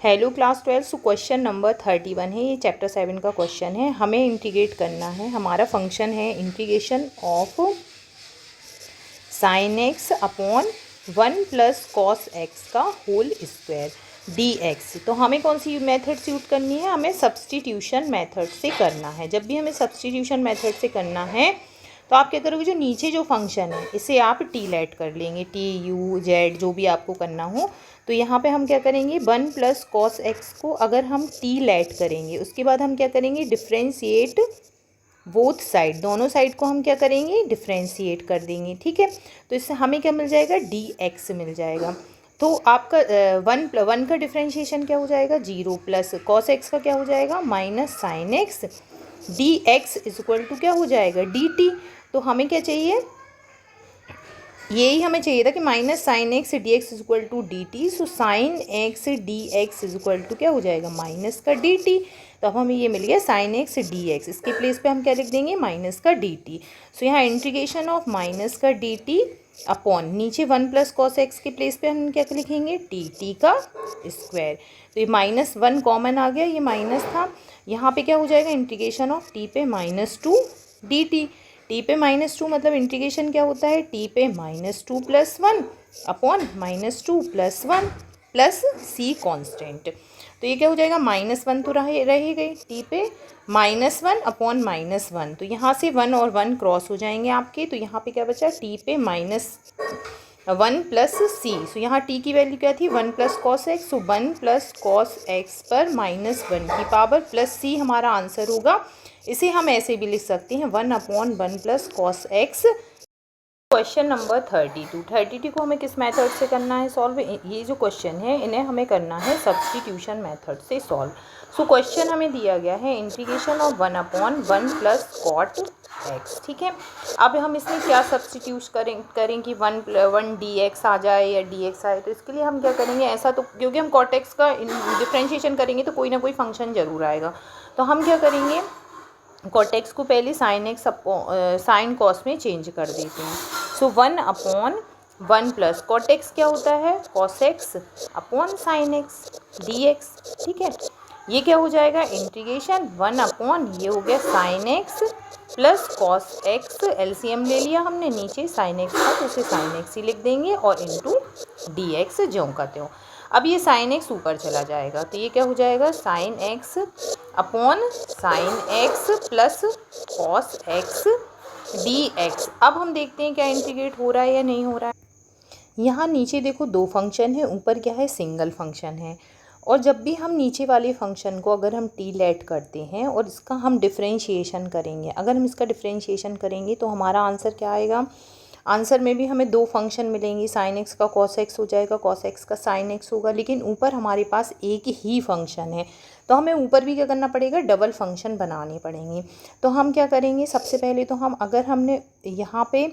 Hello class 12। So question number 31 है, ये chapter 7 का क्वेश्चन है। हमें इंटीग्रेट करना है, हमारा फंक्शन है integration of sign x upon 1 plus cos x का होल स्क्वायर डी एक्स। तो हमें कौन सी मेथड यूज करनी है? हमें सब्सटीट्यूशन मेथड से करना है। जब भी हमें सब्सटीट्यूशन मेथड से करना है तो आप क्या करोगे, जो नीचे जो फंक्शन है इसे आप टी लेट कर लेंगे, टी यू जेड जो भी आपको करना हो। तो यहाँ पे हम क्या करेंगे, 1 प्लस कॉस एक्स को अगर हम टी लेट करेंगे, उसके बाद हम क्या करेंगे, डिफ्रेंशिएट बोथ साइड, दोनों साइड को हम क्या करेंगे, डिफ्रेंशिएट कर देंगे। ठीक है, तो इससे हमें क्या मिल जाएगा, डी एक्स मिल जाएगा। तो आपका वन का डिफ्रेंशिएशन क्या हो जाएगा, 0 प्लस कॉस एक्स का क्या हो जाएगा, minus sine x d x is equal to क्या हो जाएगा, डी टी। तो हमें क्या चाहिए, यही हमें चाहिए था कि minus sine x d x is equal to d t. So sine x d x is equal to क्या हो जाएगा, माइनस का डी टी। तो अब हमें ये मिल गया साइन एक्स डी एक्स, इसके प्लेस पे हम क्या लिख देंगे, माइनस का डी टी। सो यहाँ इंटीग्रेशन ऑफ माइनस का डी टी अपॉन नीचे 1 प्लस कॉस एक्स के प्लेस पे हम क्या लिखेंगे, टी टी का स्क्वायर। तो ये -1 कॉमन आ गया, ये माइनस था। यहाँ पे क्या हो जाएगा, इंटीग्रेशन ऑफ टी पे -2 डी टी। टी पे -2 मतलब इंटीग्रेशन क्या होता है, टी पे -2 + 1 अपॉन -2 + 1 प्लस सी कॉन्स्टेंट। तो ये क्या हो जाएगा, -1 तो रह गई, टी पे -1 अपॉन -1। तो यहाँ से 1 और 1 क्रॉस हो जाएंगे आपके। तो यहाँ पे क्या बचा, टी पे -1 प्लस सी। सो यहाँ टी की वैल्यू क्या थी, 1 प्लस कॉस एक्स। सो 1 प्लस कॉस एक्स पर -1 की पावर प्लस सी हमारा आंसर होगा। इसे हम ऐसे भी लिख सकते हैं, 1/1 plus cos x. Question number 32 को हमें किस मेथड से करना है सॉल्व? ये जो क्वेश्चन है इन्हें हमें करना है सब्सटीट्यूशन मेथड से सॉल्व। सो क्वेश्चन हमें दिया गया है integration of 1/1 plus cot x. ठीक है, अब हम इसमें क्या सब्सटीट्यूट करें कि 1 डी एक्स आ जाए या डी एक्स आए। तो इसके लिए हम क्या करेंगे, ऐसा तो क्योंकि हम कॉट एक्स का डिफ्रेंशिएशन करेंगे तो कोई ना कोई फंक्शन ज़रूर आएगा। तो हम क्या करेंगे, कॉट एक्स को पहले साइन एक्स साइन कॉस में चेंज कर देते हैं। सो 1/1 प्लस कॉट एक्स क्या होता है, cos x upon sine x d x. ठीक है, ये क्या हो जाएगा, इंटीग्रेशन 1 ये हो गया sine x plus cos x. LCM ले लिया हमने, नीचे साइन एक्स था तो उसे साइन एक्स ही लिख देंगे और इंटू डी एक्स ज्यों का त्यों। अब ये साइन एक्स ऊपर चला जाएगा तो ये क्या हो जाएगा, sine x upon sine x plus cos x d x. अब हम देखते हैं क्या इंटीग्रेट हो रहा है या नहीं हो रहा है। यहाँ नीचे देखो दो फंक्शन है, ऊपर क्या है, सिंगल फंक्शन है। और जब भी हम नीचे वाले फंक्शन को अगर हम टी लेट करते हैं और इसका हम डिफ्रेंशिएशन करेंगे, अगर हम इसका डिफ्रेंशिएशन करेंगे तो हमारा आंसर क्या आएगा, आंसर में भी हमें दो फंक्शन मिलेंगे, साइन एक्स का कॉस एक्स हो जाएगा, कॉस एक्स का साइन एक्स होगा। लेकिन ऊपर हमारे पास एक ही फंक्शन है तो हमें ऊपर भी क्या करना पड़ेगा, डबल फंक्शन बनाने पड़ेंगे। तो हम क्या करेंगे, सबसे पहले तो हम अगर हमने यहाँ पे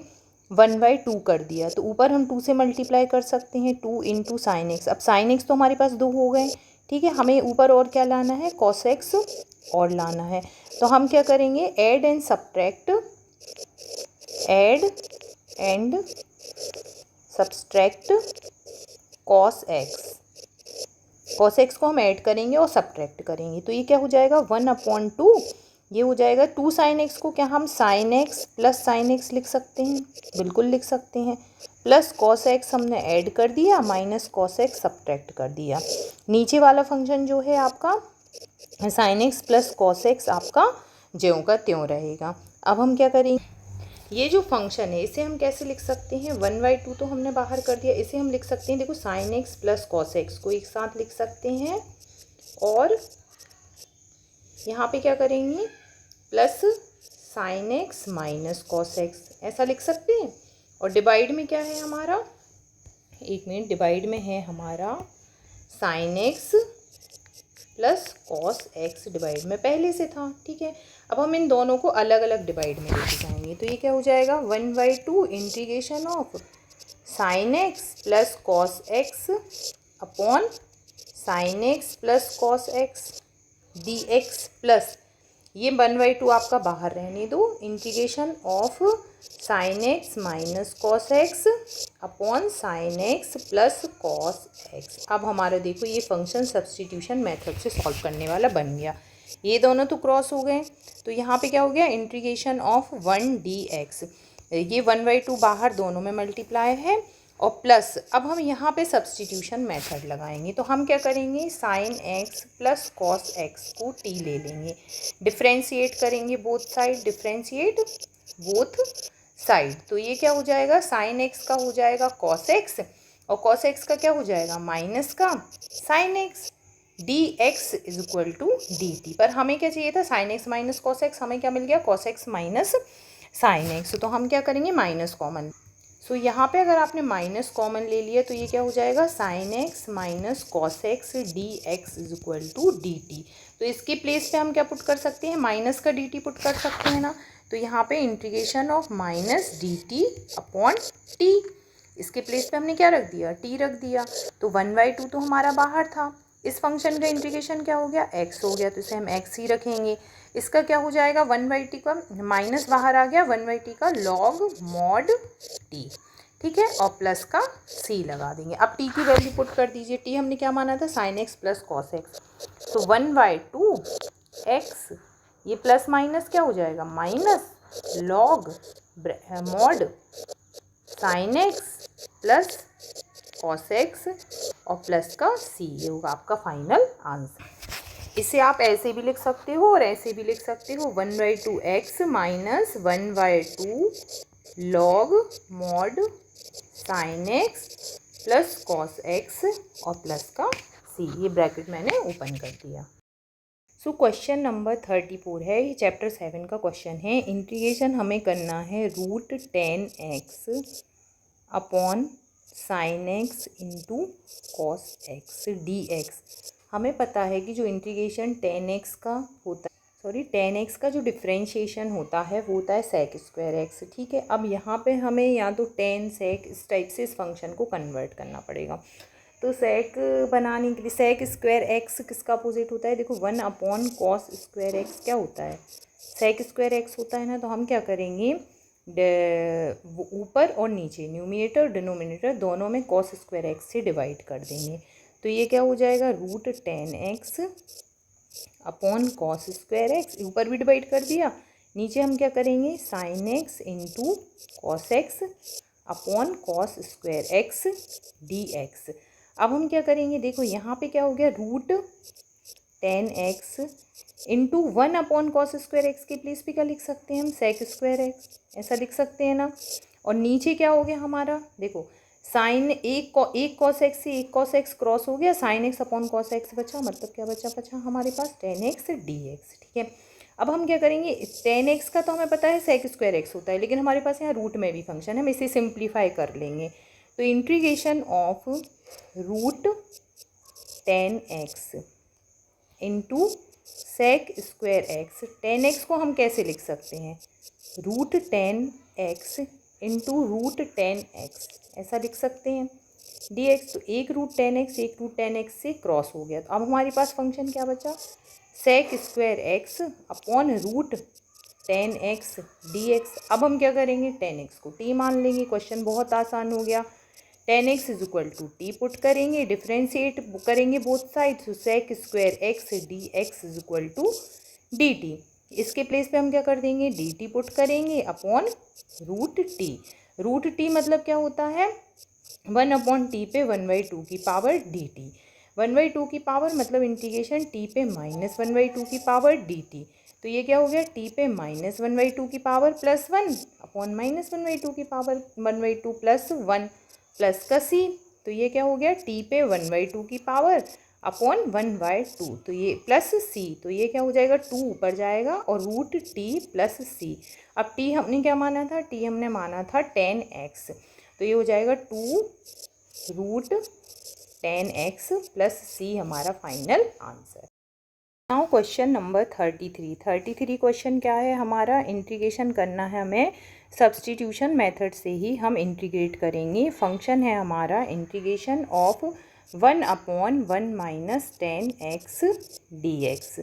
1/2 कर दिया तो ऊपर हम 2 से मल्टीप्लाई कर सकते हैं, 2 इंटू साइन एक्स। अब साइन एक्स तो हमारे पास 2 हो गए। ठीक है, हमें ऊपर और क्या लाना है, कॉस एक्स और लाना है। तो हम क्या करेंगे, add and subtract, add and subtract cos x. Cos x को हम ऐड करेंगे और सब्ट्रैक्ट करेंगे तो ये क्या हो जाएगा, 1/2। ये हो जाएगा 2 साइन एक्स को क्या हम sign x plus sine x लिख सकते हैं, बिल्कुल लिख सकते हैं। प्लस कॉस एक्स हमने ऐड कर दिया, माइनस कॉस एक्स सब्ट्रैक्ट कर दिया। नीचे वाला फंक्शन जो है आपका sign x plus cos x आपका ज्यों का त्यों रहेगा। अब हम क्या करेंगे, ये जो फंक्शन है इसे हम कैसे लिख सकते हैं, 1/2 तो हमने बाहर कर दिया, इसे हम लिख सकते हैं, देखो sign x plus cos x को एक साथ लिख सकते हैं और यहाँ पे क्या करेंगे, plus sign x minus cos x, ऐसा लिख सकते हैं। और डिवाइड में क्या है हमारा, एक मिनट, डिवाइड में है हमारा sign x plus cos x, divide में पहले से था। ठीक है, अब हम इन दोनों को अलग अलग डिवाइड में लेके जाएंगे तो ये क्या हो जाएगा, 1/2 integration of sign x plus cos x upon sine x plus cos x d x plus ये 1/2 आपका बाहर रहने दो। Integration of sign x minus cos x upon sine x plus cos x. अब हमारा देखो ये फंक्शन सब्सटीट्यूशन मेथड से सॉल्व करने वाला बन गया। ये दोनों तो क्रॉस हो गए, तो यहाँ पे क्या हो गया, इंटीग्रेशन ऑफ 1 dx। ये 1/2 बाहर दोनों में मल्टीप्लाई है, और प्लस अब हम यहाँ पे सब्सटीट्यूशन मेथड लगाएंगे। तो हम क्या करेंगे, sign x plus cos x को टी ले लेंगे, डिफ्रेंशिएट करेंगे both side, differentiate both side. तो ये क्या हो जाएगा, साइन एक्स का हो जाएगा कॉस एक्स, और कॉस एक्स का क्या हो जाएगा, माइनस का sine x. D x is equal to d t. पर हमें क्या चाहिए था, sine x minus cos x, हमें क्या मिल गया, cos x minus sine x. तो हम क्या करेंगे, माइनस कॉमन। सो यहाँ पे अगर आपने माइनस कॉमन ले लिया तो ये क्या हो जाएगा, sine x minus cos x d x is equal to d t. तो इसके प्लेस पे हम क्या पुट कर सकते हैं, माइनस का डी टी पुट कर सकते हैं ना। तो यहाँ पे integration of minus d t upon T, इसके प्लेस पे हमने क्या रख दिया, टी रख दिया। तो 1/2 तो हमारा बाहर था, इस फंक्शन का इंटीग्रेशन क्या हो गया, एक्स हो गया, तो इसे हम एक्स ही रखेंगे। इसका क्या हो जाएगा, 1/t का माइनस बाहर आ गया, 1/t का लॉग मॉड टी, ठीक है, और प्लस का सी लगा देंगे। अब टी की वैल्यू पुट कर दीजिए। टी हमने क्या माना था, sine x plus cos x, तो 1/2 एक्स, ये प्लस माइनस क्या हो जाएगा, minus log mod sine x plus cos x और प्लस का सी, ये होगा आपका फाइनल आंसर। इसे आप ऐसे भी लिख सकते हो और ऐसे भी लिख सकते हो, 1/2 x minus 1/2 log mod sine x plus cos x और प्लस का सी, ये ब्रैकेट मैंने ओपन कर दिया। सो क्वेश्चन नंबर 34 है, ये चैप्टर 7 का क्वेश्चन है। इंटीग्रेशन हमें करना है √10x upon sine x into cos x d x. हमें पता है कि जो इंटीग्रेशन 10x का होता है, 10x का जो डिफ्रेंशिएशन होता है वो होता है सेक स्क्वायर एक्स, ठीक है। अब यहाँ पे हमें या तो 10 सेक इस टाइप से इस फंक्शन को कन्वर्ट करना पड़ेगा। तो सेक बनाने के लिए सेक स्क्वायर एक्स किसका अपोजिट होता है, देखो 1 अपॉन कॉस स्क्वायर एक्स क्या होता है, सेक स्क्वायर एक्स होता है ना। तो हम क्या करेंगे, ऊपर और नीचे न्यूमिनेटर डिनोमिनेटर दोनों में कॉस स्क्वायर एक्स से डिवाइड कर देंगे। तो ये क्या हो जाएगा, √10x upon cos square x, ऊपर भी डिवाइड कर दिया, नीचे हम क्या करेंगे, sine x into cos x upon cos square x d x. अब हम क्या करेंगे, देखो यहाँ पे क्या हो गया, √10x into 1 upon cos square x के प्लेस पे क्या लिख सकते हैं हम, सेक स्क्वायर एक्स, ऐसा लिख सकते हैं ना। और नीचे क्या हो गया हमारा, देखो साइन एक कॉस एक्स से एक कॉस एक्स क्रॉस हो गया, sine x upon cos x बचा, मतलब क्या बचा हमारे पास 10x dx, ठीक है। अब हम क्या करेंगे, 10x का तो हमें पता है सेक स्क्वायर एक्स होता है, लेकिन हमारे पास यहाँ रूट में भी फंक्शन है, हम इसे सिंप्लीफाई कर लेंगे। तो integration of √10x into sec square x, 10x को हम कैसे लिख सकते हैं, √10x इंटू √10x, ऐसा लिख सकते हैं dx। तो एक √10x से क्रॉस हो गया, तो अब हमारे पास फंक्शन क्या बचा, sec square x upon √10x dx। अब हम क्या करेंगे, 10x को t मान लेंगे, क्वेश्चन बहुत आसान हो गया। 10x is equal to t put करेंगे, डिफ्रेंशिएट करेंगे बोथ साइड, तो sec square x d x is equal to d t. इसके प्लेस पे हम क्या कर देंगे, डी टी पुट करेंगे अपॉन √t। √t मतलब क्या होता है, 1 अपॉन टी पे 1/2 की पावर डी टी, 1/2 की पावर मतलब इंटीग्रेशन टी पे -1/2 की पावर डी टी। तो ये क्या हो गया, टी पे -1/2 की पावर +1 अपॉन -1/2 की पावर 1/2 + 1 प्लस का सी। तो ये क्या हो गया, टी पे 1/2 की पावर अपॉन 1/2, तो ये प्लस सी, तो ये क्या हो जाएगा, 2 ऊपर जाएगा और √t प्लस सी। अब t हमने क्या माना था, t हमने माना था 10x, तो ये हो जाएगा 2√10x प्लस सी हमारा final answer. Now question number 33 question क्या है हमारा, इंटीग्रेशन करना है हमें, सब्सटीट्यूशन मेथड से ही हम इंटीग्रेट करेंगे। फंक्शन है हमारा integration of 1 upon 1 - 10x dx।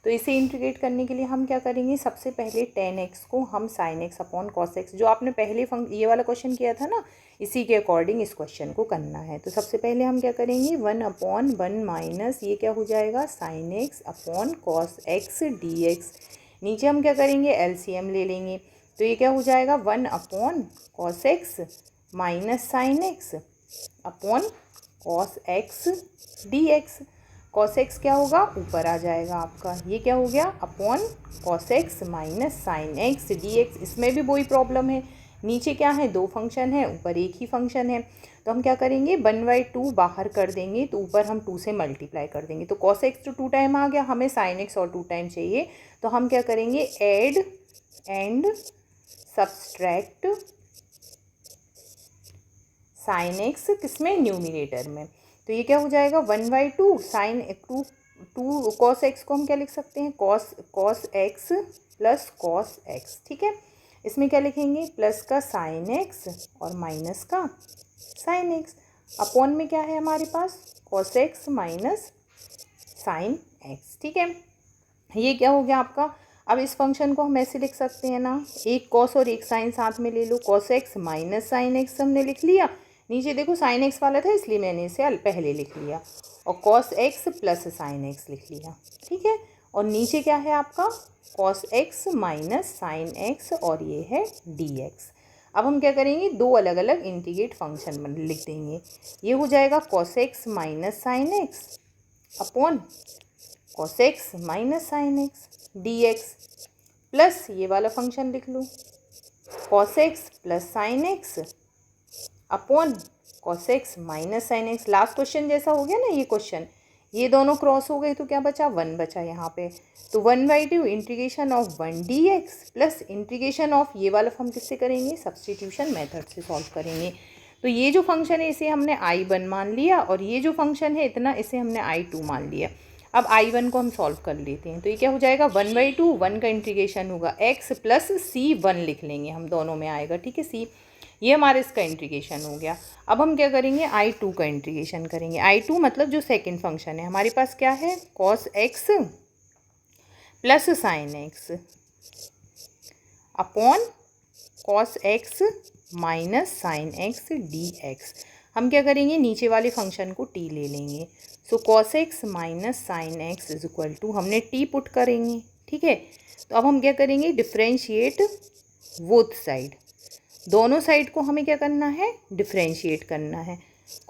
तो इसे इंटीग्रेट करने के लिए हम क्या करेंगे, सबसे पहले tan x को हम sin x upon cos x, जो आपने पहले ये वाला क्वेश्चन किया था ना, इसी के अकॉर्डिंग इस क्वेश्चन को करना है। तो सबसे पहले हम क्या करेंगे, 1/1 माइनस ये क्या हो जाएगा sin x upon cos x dx। नीचे हम क्या करेंगे, एलसीएम ले लेंगे। तो ये क्या हो जाएगा, 1/cos x minus sine x upon cos x dx। cos x क्या होगा, ऊपर आ जाएगा आपका, ये क्या हो गया, upon cos x minus sine x dx। इसमें भी वही प्रॉब्लम है, नीचे क्या है, दो फंक्शन है, ऊपर एक ही फंक्शन है। तो हम क्या करेंगे, 1/2 बाहर कर देंगे, तो ऊपर हम 2 से मल्टीप्लाई कर देंगे। तो cos x तो 2 टाइम आ गया, हमें sin x और 2 टाइम चाहिए। तो हम क्या करेंगे, add and subtract sine x किसमें, न्यूमिनेटर में। तो ये क्या हो जाएगा, 1/2 साइन 2 कॉस एक्स को हम क्या लिख सकते हैं, cos x plus cos x. ठीक है, इसमें क्या लिखेंगे, प्लस का साइन एक्स और माइनस का साइन एक्स। अपॉन में क्या है हमारे पास, cos x minus sine x. ठीक है, ये क्या हो गया आपका। अब इस फंक्शन को हम ऐसे लिख सकते हैं ना, एक कॉस और एक साइन साथ में ले लो, cos x minus sine x हमने लिख लिया। नीचे देखो साइन एक्स वाला था इसलिए मैंने इसे पहले लिख लिया, और cos x plus sine x लिख लिया। ठीक है, और नीचे क्या है आपका, cos x minus sine x और ये है डी एक्स। अब हम क्या करेंगे, दो अलग अलग इंटीग्रेट फंक्शन लिख देंगे। ये हो जाएगा cos x minus sine x upon cos x minus sine x d x, plus ये वाला फंक्शन लिख लो, cos x plus sign x upon cos x minus sine x. Last question जैसा हो गया ना ये क्वेश्चन, ये दोनों क्रॉस हो गए तो क्या बचा, 1 बचा यहाँ पे। तो 1/2 integration of 1 dx plus integration of ये वाला हम किससे करेंगे, सब्सटीट्यूशन मेथड से सॉल्व करेंगे। तो ये जो फंक्शन है इसे हमने I1 मान लिया, और ये जो फंक्शन है इतना, इसे हमने I2 मान लिया। अब I1 को हम सॉल्व कर लेते हैं। तो ये क्या हो जाएगा, 1/2 1 का इंटीग्रेशन होगा x प्लस C1 लिख लेंगे हम, दोनों में आएगा। ठीक है, C ये हमारा इसका इंटीग्रेशन हो गया। अब हम क्या करेंगे, I2 का इंटीग्रेशन करेंगे। I2 मतलब जो सेकंड फंक्शन है हमारे पास क्या है, cos x plus sign x upon cos x minus sine x d x. हम क्या करेंगे, नीचे वाले फंक्शन को t ले लेंगे। So cos x minus sine x is equal to, हमने t पुट करेंगे। ठीक है, तो अब हम क्या करेंगे, डिफ्रेंशिएट बोथ साइड, दोनों साइड को हमें क्या करना है, डिफ्रेंशिएट करना है।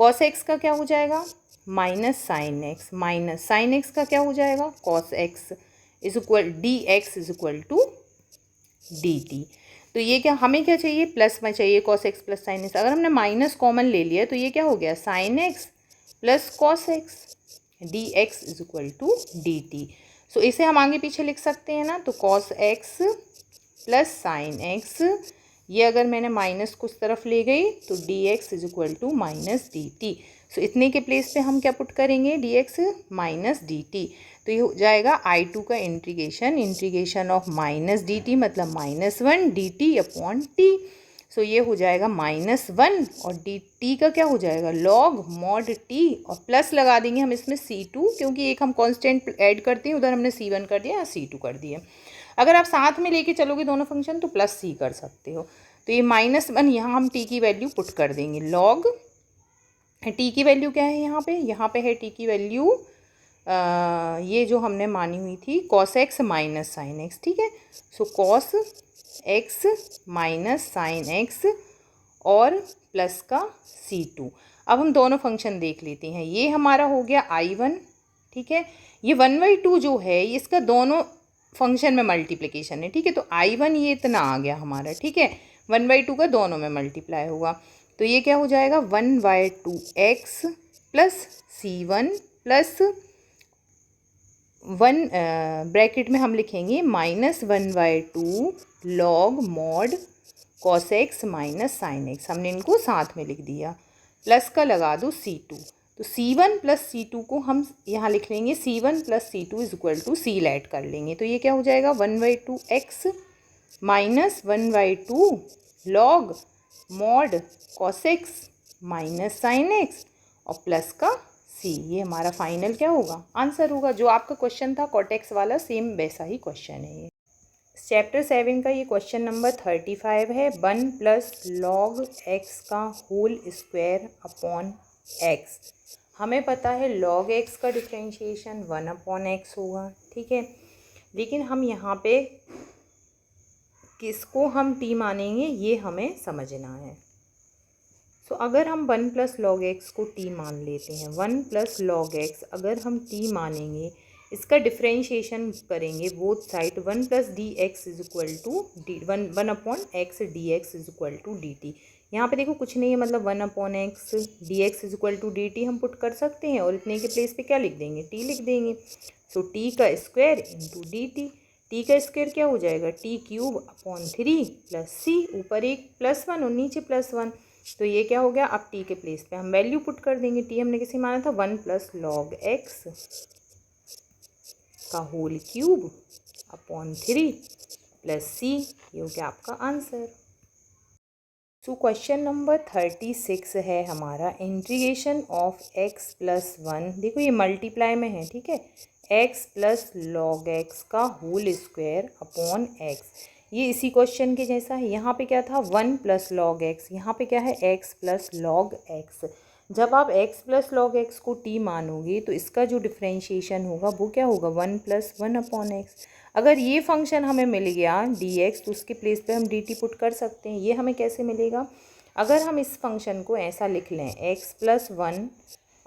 cos x का क्या हो जाएगा, minus sine x, minus sine x का क्या हो जाएगा, cos x is equal d x is equal to d t. तो ये क्या, हमें क्या चाहिए, प्लस में चाहिए cos x plus sine x. अगर हमने माइनस कॉमन ले लिया तो ये क्या हो गया, sine x plus cos x d x is equal to d t. So इसे हम आगे पीछे लिख सकते हैं ना, तो cos x plus sine x, ये अगर मैंने माइनस को उस तरफ ले गई तो d x is equal to minus d t. So इतने के प्लेस पे हम क्या पुट करेंगे, d x minus d t. तो ये हो जाएगा I2 का integration of minus d t मतलब -1 d t upon t. So ये हो जाएगा -1 और डी टी का क्या हो जाएगा, लॉग मॉड टी, और प्लस लगा देंगे हम इसमें C2, क्योंकि एक हम कांस्टेंट ऐड करते हैं, उधर हमने C1 कर दिया या C2 कर दिया। अगर आप साथ में लेके चलोगे दोनों फंक्शन तो प्लस C कर सकते हो। तो ये -1 यहाँ हम टी की वैल्यू पुट कर देंगे, लॉग टी की वैल्यू क्या है यहाँ पे है टी की वैल्यू, ये जो हमने मानी हुई थी cos x minus sine x. ठीक है, सो cos x minus sine x और प्लस का C2। अब हम दोनों फंक्शन देख लेते हैं। ये हमारा हो गया I1। ठीक है, ये 1/2 जो है ये इसका दोनों फंक्शन में मल्टीप्लिकेशन है। ठीक है, तो I1 ये इतना आ गया हमारा। ठीक है, 1/2 का दोनों में मल्टीप्लाई होगा, तो ये क्या हो जाएगा, 1/2x plus C1 plus 1 bracket में हम लिखेंगे -1/2 log mod cos x minus sine x, हमने इनको साथ में लिख दिया, प्लस का लगा दो C2। तो C1 प्लस C2 को हम यहाँ लिख लेंगे, C1 plus C2 is equal to C add कर लेंगे। तो ये क्या हो जाएगा, 1/2x minus 1/2 log mod cos x minus sine x और प्लस का सी। ये हमारा फाइनल क्या होगा, आंसर होगा। जो आपका क्वेश्चन था कॉटेक्स वाला, सेम वैसा ही क्वेश्चन है ये। चैप्टर 7 का ये क्वेश्चन नंबर 35 है। 1 प्लस लॉग एक्स का होल स्क्वायर अपॉन एक्स। हमें पता है लॉग एक्स का डिफ्रेंशिएशन 1 अपॉन एक्स होगा, ठीक है। लेकिन हम यहाँ पे किसको हम टी मानेंगे ये हमें समझना है। तो अगर हम 1 प्लस लॉग एक्स को टी मान लेते हैं, 1 प्लस लॉग एक्स अगर हम टी मानेंगे, इसका डिफ्रेंशिएशन करेंगे both side, 1 plus d x is equal to d, one upon x d x is equal to d t. यहाँ पे देखो कुछ नहीं है, मतलब 1 upon x d x is equal to d t हम पुट कर सकते हैं, और इतने के प्लेस पे क्या लिख देंगे, टी लिख देंगे। सो टी का square into D T. T का स्क्वायर क्या हो जाएगा, टी क्यूब अपॉन 3 प्लस सी, ऊपर एक +1 और नीचे +1। तो ये क्या हो गया, अब टी के प्लेस पे हम वैल्यू पुट कर देंगे। टी हमने किसे माना था, 1 प्लस लॉग एक्स का होल क्यूब अपॉन 3 प्लस सी। ये हो गया आपका आंसर। सो क्वेश्चन नंबर 36 है हमारा, इंटीग्रेशन ऑफ x प्लस 1। देखो ये मल्टीप्लाई में है, ठीक है, x प्लस लॉग एक्स का होल स्क्वायर अपॉन एक्स। ये इसी क्वेश्चन के जैसा है। यहाँ पे क्या था, 1 प्लस लॉग एक्स, यहाँ पे क्या है, x प्लस लॉग एक्स। जब आप x प्लस लॉग एक्स को t मानोगे तो इसका जो डिफ्रेंशिएशन होगा वो क्या होगा, 1 प्लस 1 अपॉन एक्स। अगर ये फंक्शन हमें मिल गया dx तो उसके प्लेस पे हम dt पुट कर सकते हैं। ये हमें कैसे मिलेगा, अगर हम इस फंक्शन को ऐसा लिख लें, x प्लस 1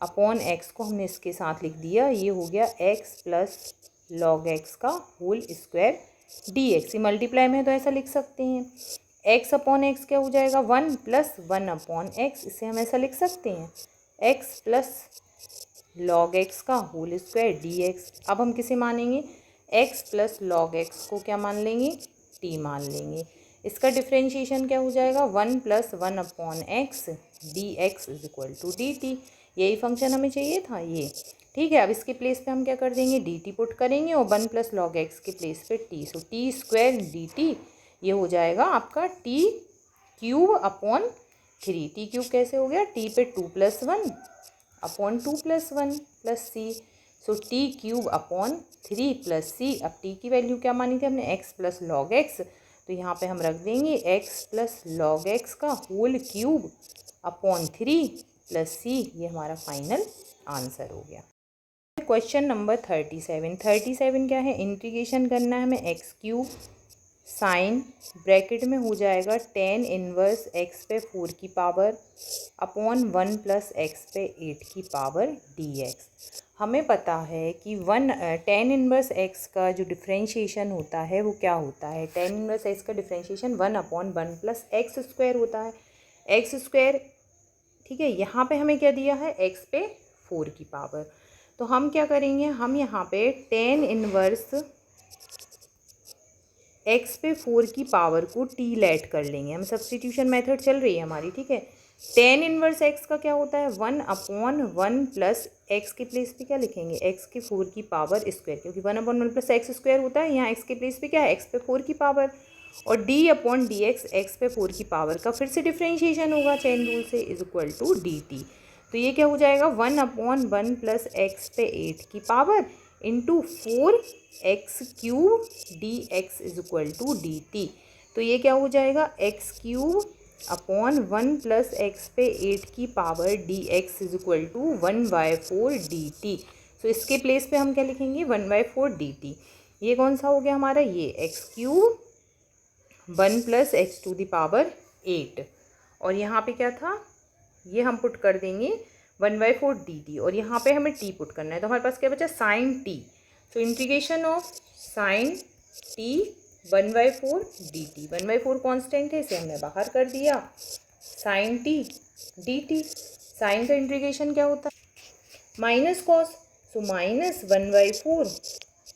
अपॉन एक्स को हमने इसके साथ लिख दिया, ये हो गया x प्लस लॉग एक्स का होल स्क्वायर dx। ये मल्टीप्लाई में है तो ऐसा लिख सकते हैं। x अपॉन एक्स क्या हो जाएगा, 1 प्लस 1 अपॉन एक्स, इसे हम ऐसा लिख सकते हैं, x प्लस लॉग एक्स का होल स्क्वायर dx। अब हम किसे मानेंगे, x प्लस लॉग एक्स को क्या मान लेंगे, t मान लेंगे। इसका डिफ्रेंशिएशन क्या हो जाएगा, 1 plus 1 upon x d x is equal to d t. यही फंक्शन हमें चाहिए था ये, ठीक है। अब इसके प्लेस पे हम क्या कर देंगे, डी टी पुट करेंगे, और 1 प्लस लॉग एक्स के प्लेस पे T. So T square D T, ये हो जाएगा आपका T cube upon 3। T cube कैसे हो गया, टी पे 2 प्लस 1 अपॉन 2 प्लस 1 प्लस सी। So T cube upon 3 plus सी। अब टी की वैल्यू क्या मानी थी हमने, x प्लस लॉग एक्स, तो यहाँ पे हम रख देंगे x प्लस लॉग एक्स का होल क्यूब अपॉन 3 प्लस सी। ये हमारा फाइनल आंसर हो गया। क्वेश्चन नंबर 37 क्या है, इंटीग्रेशन करना है हमें एक्स क्यूब साइन ब्रैकेट में हो जाएगा tan इनवर्स x पे 4 की पावर अपॉन 1 प्लस एक्स पे 8 की पावर dx। हमें पता है कि tan इनवर्स x का जो डिफ्रेंशिएशन होता है वो क्या होता है, tan इनवर्स x का differentiation 1 upon 1 plus x square होता है, एक्स स्क्वायर, ठीक है। यहाँ पे हमें क्या दिया है, x पे 4 की पावर। तो हम क्या करेंगे, हम यहाँ पे tan इनवर्स x पे 4 की पावर को t लेट कर लेंगे। हम सब्स्टिट्यूशन मेथड चल रही है हमारी, ठीक है। tan इनवर्स x का क्या होता है, 1 अपॉन 1 प्लस एक्स के प्लेस पे क्या लिखेंगे, x के 4 की पावर स्क्वायर, क्योंकि 1 अपॉन 1 प्लस एक्स स्क्वायर होता है। यहाँ x के प्लेस पे क्या है, x पे 4 की पावर, और d upon d x, x पे 4 की पावर का फिर से डिफ्रेंशिएशन होगा चेन रूल से, is equal to d t. तो ये क्या हो जाएगा, 1 अपॉन 1 प्लस एक्स पे 8 की power into 4 x cube d x is equal to d t. तो ये क्या हो जाएगा, x cube upon 1 plus x पे 8 की power d x is equal to 1/4 d t. तो इसके प्लेस पे हम क्या लिखेंगे, 1/4 डी टी। ये कौन सा हो गया हमारा, ये x cube 1 plus x to the power 8, और यहाँ पे क्या था, ये हम पुट कर देंगे 1/4 डी टी, और यहाँ पे हमें टी पुट करना है। तो हमारे पास क्या बचा, साइन टी। तो integration of sine t 1/4 d t, 1/4 constant है, इसे हमने बाहर कर दिया, sine t d t. Sine का इंटीग्रेशन क्या होता है, minus cos, so minus 1/4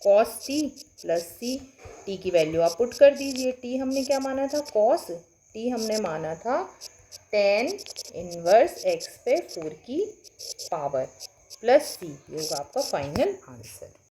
cos t plus c. T की वैल्यू आप पुट कर दीजिए। टी हमने क्या माना था, कॉस, टी हमने माना था tan इनवर्स x पे 4 की पावर प्लस सी। ये होगा आपका फाइनल आंसर।